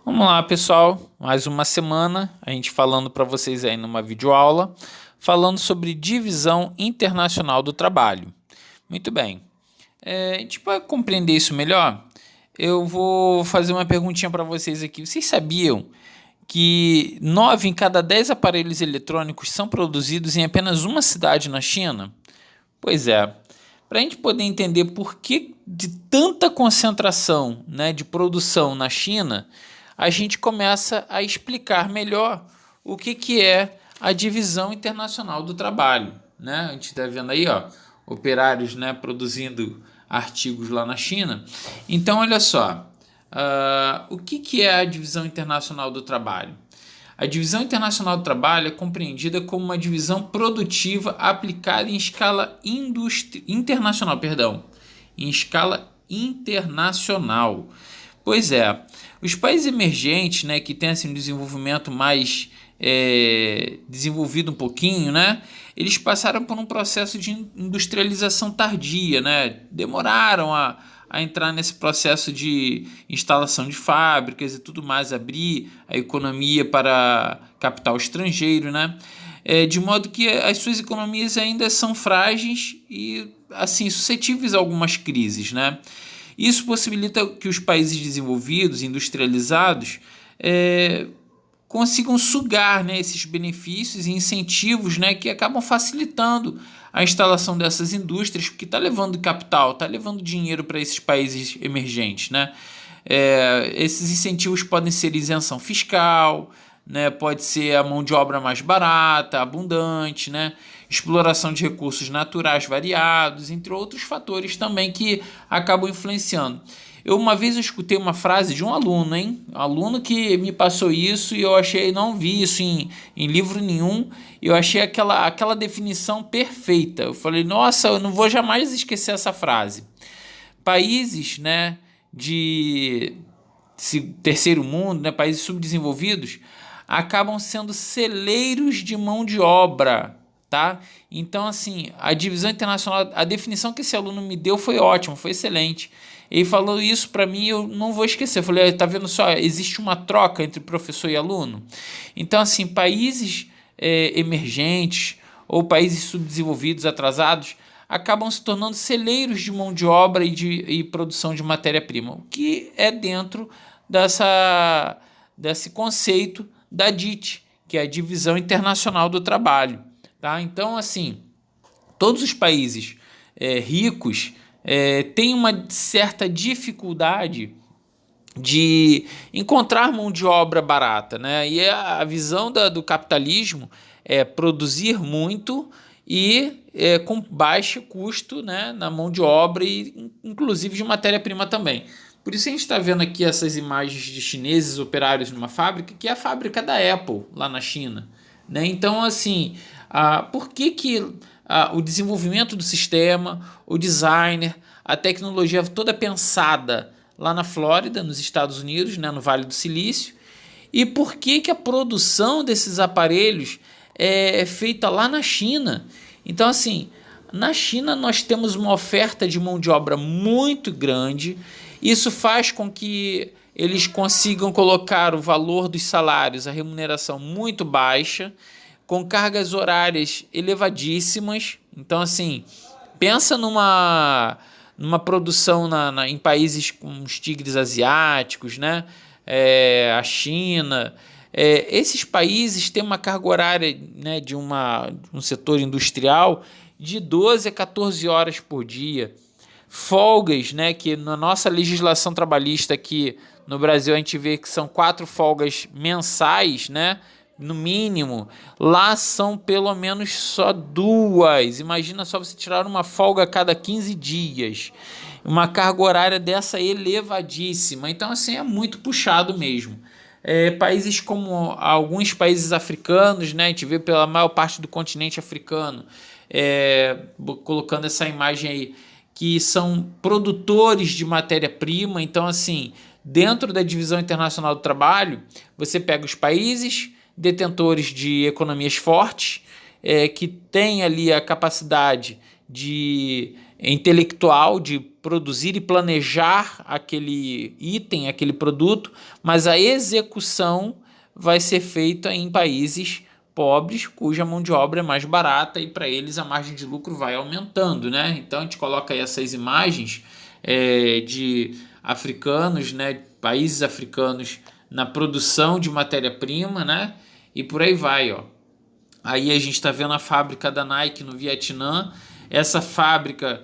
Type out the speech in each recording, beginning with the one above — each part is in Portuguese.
Vamos lá, pessoal. Mais uma semana, a gente falando para vocês aí numa videoaula, falando sobre divisão internacional do trabalho. Muito bem. A gente vai compreender isso melhor. Eu vou fazer uma perguntinha para vocês aqui. Vocês sabiam que 9 em cada 10 aparelhos eletrônicos são produzidos em apenas uma cidade na China? Pois é. Para a gente poder entender por que de tanta concentração, né, de produção na China, a gente começa a explicar melhor o que é a divisão internacional do trabalho. Né? A gente está vendo aí, ó, operários, né, produzindo artigos lá na China. Então, olha só, o que é a divisão internacional do trabalho? A divisão internacional do trabalho é compreendida como uma divisão produtiva aplicada em escala internacional, em escala internacional. Pois é, os países emergentes, né, que têm assim, um desenvolvimento mais desenvolvido um pouquinho, né, eles passaram por um processo de industrialização tardia, né, demoraram a entrar nesse processo de instalação de fábricas e tudo mais, abrir a economia para capital estrangeiro, né? De modo que as suas economias ainda são frágeis e assim suscetíveis a algumas crises, né? Isso possibilita que os países desenvolvidos, industrializados, consigam sugar, né, esses benefícios e incentivos, né, que acabam facilitando a instalação dessas indústrias, porque está levando capital, está levando dinheiro para esses países emergentes. Né? Esses incentivos podem ser isenção fiscal, né, pode ser a mão de obra mais barata, abundante, né, exploração de recursos naturais variados, entre outros fatores também que acabam influenciando. Uma vez eu escutei uma frase de um aluno, um aluno que me passou isso e eu achei, não vi isso em livro nenhum, eu achei aquela definição perfeita. Eu falei, nossa, eu não vou jamais esquecer essa frase. Países, né, de terceiro mundo, né, países subdesenvolvidos, acabam sendo celeiros de mão de obra, tá? Então, assim, a divisão internacional, a definição que esse aluno me deu foi ótima, foi excelente. Ele falou isso para mim, eu não vou esquecer. Eu falei, tá vendo só, existe uma troca entre professor e aluno. Então, assim, países emergentes ou países subdesenvolvidos, atrasados, acabam se tornando celeiros de mão de obra e produção de matéria-prima, o que é dentro desse conceito da DIT, que é a Divisão Internacional do Trabalho. Tá? Então, assim, todos os países ricos têm uma certa dificuldade de encontrar mão de obra barata, né? E a visão do capitalismo é produzir muito e com baixo custo, né, na mão de obra e inclusive de matéria-prima também. Por isso a gente está vendo aqui essas imagens de chineses operários numa fábrica, que é a fábrica da Apple, lá na China. Né? Então, assim, por que o desenvolvimento do sistema, o designer, a tecnologia toda pensada lá na Flórida, nos Estados Unidos, né, no Vale do Silício, e por que a produção desses aparelhos é feita lá na China? Então, assim, na China nós temos uma oferta de mão de obra muito grande. Isso faz com que eles consigam colocar o valor dos salários, a remuneração muito baixa, com cargas horárias elevadíssimas. Então, assim, pensa numa produção em países como os tigres asiáticos, né? A China. Esses países têm uma carga horária, né, de um setor industrial de 12 a 14 horas por dia. Folgas, né, que na nossa legislação trabalhista aqui no Brasil a gente vê que são 4 folgas mensais, né, no mínimo. Lá são pelo menos só 2. Imagina só você tirar uma folga a cada 15 dias. Uma carga horária dessa elevadíssima. Então, assim, é muito puxado mesmo. Países como alguns países africanos, né, a gente vê pela maior parte do continente africano, colocando essa imagem aí, que são produtores de matéria-prima. Então, assim, dentro da Divisão Internacional do Trabalho, você pega os países detentores de economias fortes, que têm ali a capacidade de intelectual de produzir e planejar aquele item, aquele produto, mas a execução vai ser feita em países pobres, cuja mão de obra é mais barata e para eles a margem de lucro vai aumentando, né? Então a gente coloca aí essas imagens de africanos, né? Países africanos na produção de matéria-prima, né? E por aí vai, ó. Aí a gente está vendo a fábrica da Nike no Vietnã. Essa fábrica,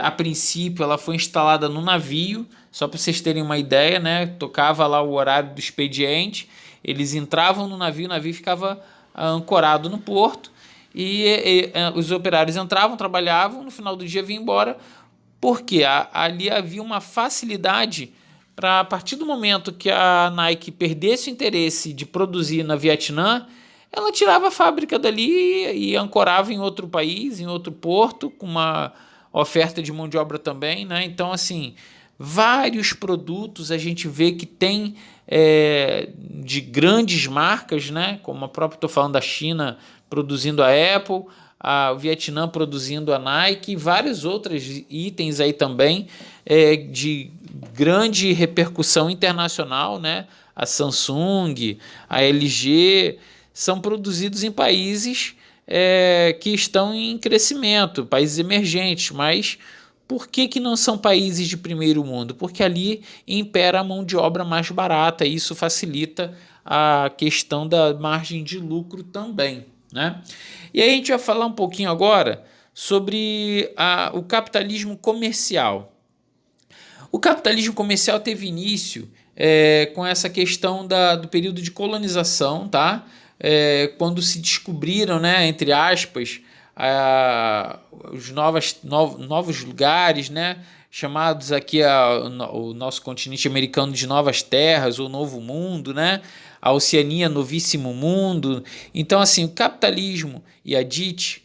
a princípio, ela foi instalada no navio, só para vocês terem uma ideia, né? Tocava lá o horário do expediente, eles entravam no navio, o navio ficava ancorado no porto e os operários entravam, trabalhavam, no final do dia vinham embora, porque ali havia uma facilidade para, a partir do momento que a Nike perdesse o interesse de produzir na Vietnã, ela tirava a fábrica dali e ancorava em outro país, em outro porto, com uma oferta de mão de obra também, né? Então, assim, vários produtos a gente vê que tem de grandes marcas, né? Como a própria, estou falando da China produzindo a Apple, o Vietnã produzindo a Nike, e vários outros itens aí também de grande repercussão internacional, né? A Samsung, a LG, são produzidos em países que estão em crescimento, países emergentes, mas por que não são países de primeiro mundo? Porque ali impera a mão de obra mais barata e isso facilita a questão da margem de lucro também, né? E aí a gente vai falar um pouquinho agora sobre o capitalismo comercial. O capitalismo comercial teve início com essa questão do período de colonização, tá? Quando se descobriram, né, entre aspas, os novos lugares, né, chamados aqui o nosso continente americano de novas terras ou novo mundo, né, a Oceania, novíssimo mundo. Então, assim, o capitalismo e a DIT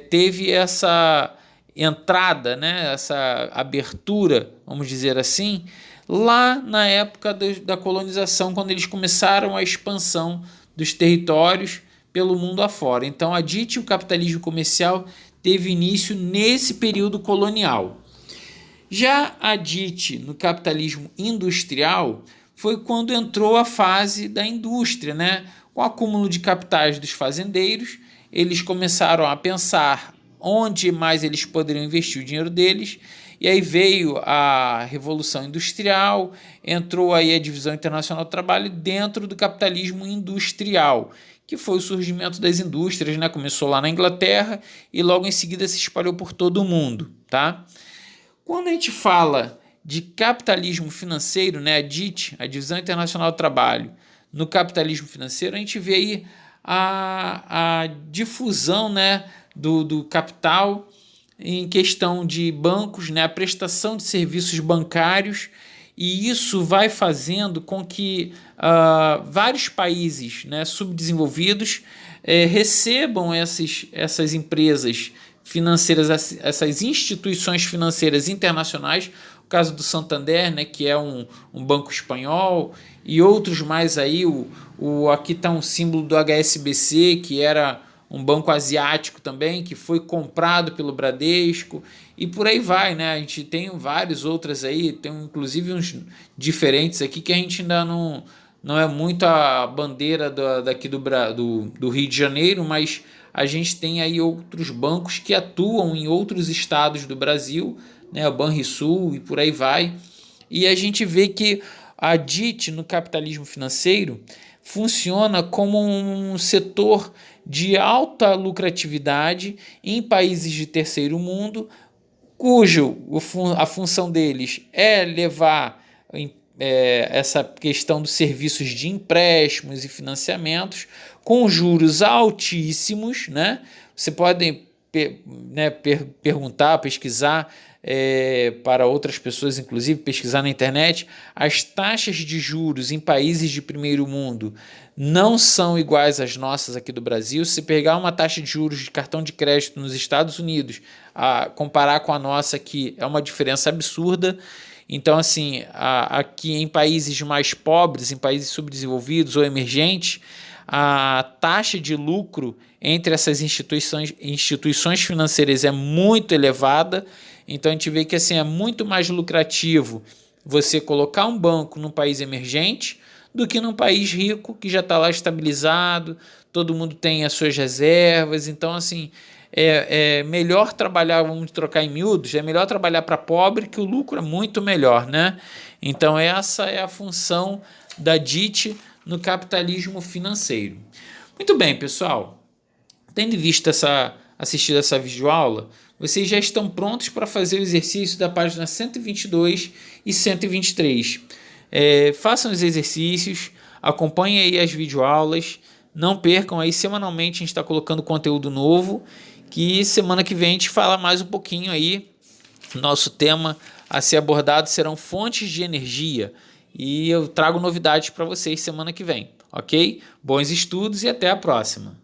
teve essa entrada, né, essa abertura, vamos dizer assim, lá na época da colonização, quando eles começaram a expansão dos territórios pelo mundo afora. Então, a DIT e o capitalismo comercial teve início nesse período colonial. Já a DIT no capitalismo industrial foi quando entrou a fase da indústria, né? Com o acúmulo de capitais dos fazendeiros, eles começaram a pensar onde mais eles poderiam investir o dinheiro deles, e aí veio a Revolução Industrial, entrou aí a Divisão Internacional do Trabalho dentro do capitalismo industrial, que foi o surgimento das indústrias, né? Começou lá na Inglaterra e logo em seguida se espalhou por todo o mundo, tá? Quando a gente fala de capitalismo financeiro, né, a DIT, a Divisão Internacional do Trabalho, no capitalismo financeiro, a gente vê aí a difusão, né, do capital em questão de bancos, né, a prestação de serviços bancários, e isso vai fazendo com que vários países, né, subdesenvolvidos recebam essas empresas financeiras, essas instituições financeiras internacionais, o caso do Santander, né, que é um banco espanhol, e outros mais aí, aqui está um símbolo do HSBC, que era um banco asiático também, que foi comprado pelo Bradesco, e por aí vai, né? A gente tem vários outros aí, tem inclusive uns diferentes aqui que a gente ainda não é muito a bandeira daqui do Rio de Janeiro, mas a gente tem aí outros bancos que atuam em outros estados do Brasil, né? O Banrisul e por aí vai. E a gente vê que a DIT no capitalismo financeiro funciona como um setor de alta lucratividade em países de terceiro mundo, a função deles é levar essa questão dos serviços de empréstimos e financiamentos com juros altíssimos, né? Você pode perguntar, pesquisar para outras pessoas, inclusive pesquisar na internet, as taxas de juros em países de primeiro mundo não são iguais às nossas aqui do Brasil. Se pegar uma taxa de juros de cartão de crédito nos Estados Unidos, comparar com a nossa aqui, é uma diferença absurda. Então, assim, aqui em países mais pobres, em países subdesenvolvidos ou emergentes, a taxa de lucro entre essas instituições financeiras é muito elevada. Então, a gente vê que assim, é muito mais lucrativo você colocar um banco num país emergente do que num país rico que já está lá estabilizado, todo mundo tem as suas reservas. Então, assim, é melhor trabalhar, vamos trocar em miúdos, é melhor trabalhar para pobre, que o lucro é muito melhor, né? Então, essa é a função da DIT no capitalismo financeiro. Muito bem, pessoal. Tendo assistido essa videoaula, vocês já estão prontos para fazer o exercício da página 122 e 123. Façam os exercícios, acompanhem aí as videoaulas, não percam aí, semanalmente a gente está colocando conteúdo novo, que semana que vem a gente fala mais um pouquinho aí. Nosso tema a ser abordado serão fontes de energia, e eu trago novidades para vocês semana que vem, ok? Bons estudos e até a próxima!